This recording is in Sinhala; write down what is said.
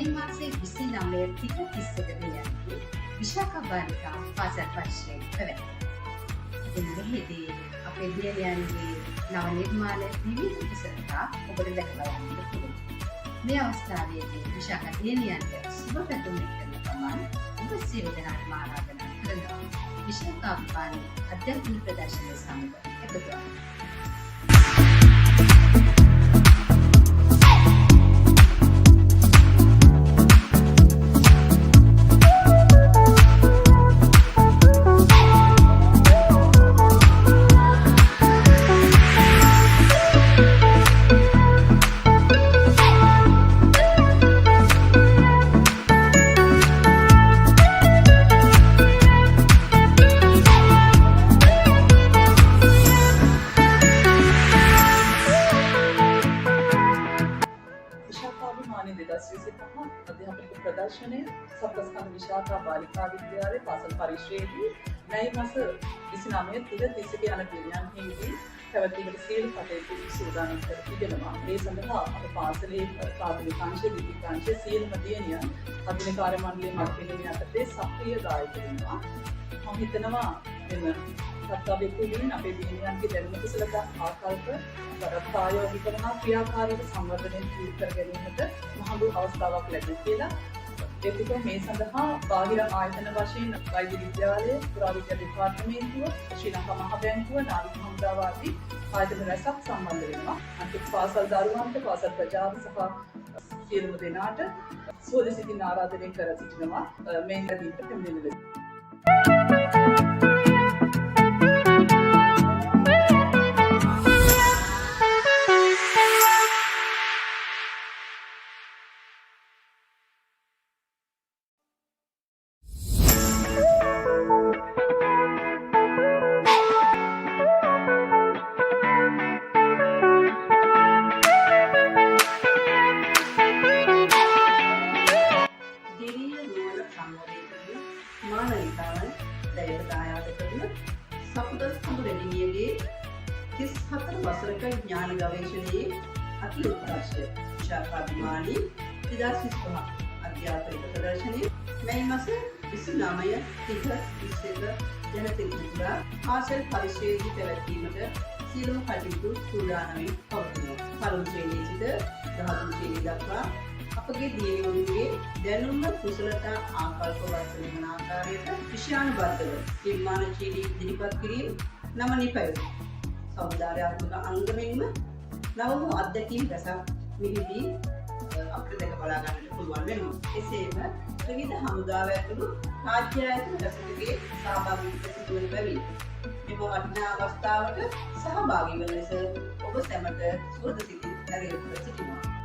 මැයි මාසේ 29 ටික 31 දිනයන්දී විශාඛා බාලිකා පාසල් පරිශ්‍රයේ පැවැත්වෙනවා. ඉතින් මෙහිදී අපේ දියණියන්ගේ නව නිර්මාණ විවිධ කුසලතා ඔබට දැක බලන්නට පුළුවන්. මේ අවස්ථාවේදී විශාඛා දියණියන්ට සුබ පැතුම් කරන ගමන් ඔබ සියලු දෙනාටම ආරාධනා කරනවා. විශාඛා බාලි අධ්‍යාත්මික ප්‍රදර්ශනය සමග එකතු වෙන්න. අධ්‍යාපනික ප්‍රදර්ශනය සප්තස්කන්ධ විශාඛා බාලිකා විද්‍යාලයේ පාසල් පරිශ්‍රයේදී මැයි මාස 29 31 යන දිනයන්හිදී පැවැත්වීමට සියලු කටයුතු සූදානම් කර තිබෙනවා. මේ සඳහා අප පාසලේ ප්‍රාථමික අංශ ද්විතීයික අංශ සියලුම දියණියන් අධ්‍යයන කාර්ය මණ්ඩලයේ මතපිළිවෙල යටතේ සක්‍රිය දායක වෙනවා. මම හිතනවා එන්න කර්තව්‍ය කුලින් අපේ දියණියන්ගේ දැනුම කුසලතා ආකල්ප ප්‍රායෝගික වන ක්‍රියාකාරීව සංවර්ධනය කර ගැනීමට මහඟු අවස්ථාවක් ලැබෙනවා කියලා. ඒකත් මේ සඳහා බාහිර ආයතන වශයෙන් වෛද්‍ය විද්‍යාලය, පුරාවිද්‍යා දෙපාර්තමේන්තුව, ශ්‍රී ලංකා මහ බැංකුව, නාවික හමුදාව ආදී ආයතන රැසක් සම්බන්ධ වෙනවා. අන්තිම පාසල් දරුවන්ට, පාසල් ප්‍රජාව සහ සියලුම දෙනාට සුවදසිතින් ආරාධනය කර සිටිනවා මේ දීප පෙරමුණ. මානවිකාවන් දැයට දායාද කරන සපුදස්කඳු රැඩිනියගේ 34 වසරක ඥාන ගවේෂණයේ අති උත්කර්ෂ විශාඛාභිමානී 2025 අධ්‍යාපනික ප්‍රදර්ශනයේ මැයි මාස 29 30 21 යන දිනවල පාසල් පරිශ්‍රයේදී පැවැත්වීමට සියලුම කටයුතු සූදානම්ව පවතිනවා. පළමු ශ්‍රේණියේ සිට 13 ශ්‍රේණිය දක්වා අපගේ දියණියන්ගේ දැනුම කුසලතා ආකල්ප වර්ධනය වන ආකාරයට විෂයානුබද්ධව නිර්මාණශීලී ඉදිරිපත් කිරීම නම නිපැයුම් සෞන්දර්යාත්මක අංගමින්ම නවම අත්දැකීම් රසක් මෙහිදී අපිට දැක බලා ගන්නට පුළුවන් වෙනවා. එසේම විවිධ හමුදාව ඇතුළු රාජ්‍ය ආයතන රැසකගේ සහභාගීත්වය සිදු වන බැවින් මෙම වටිනා අවස්ථාවට සහභාගී වන ලෙස ඔබ සැමට සුවද සිතින් ඇරයුම් කර සිටිනවා.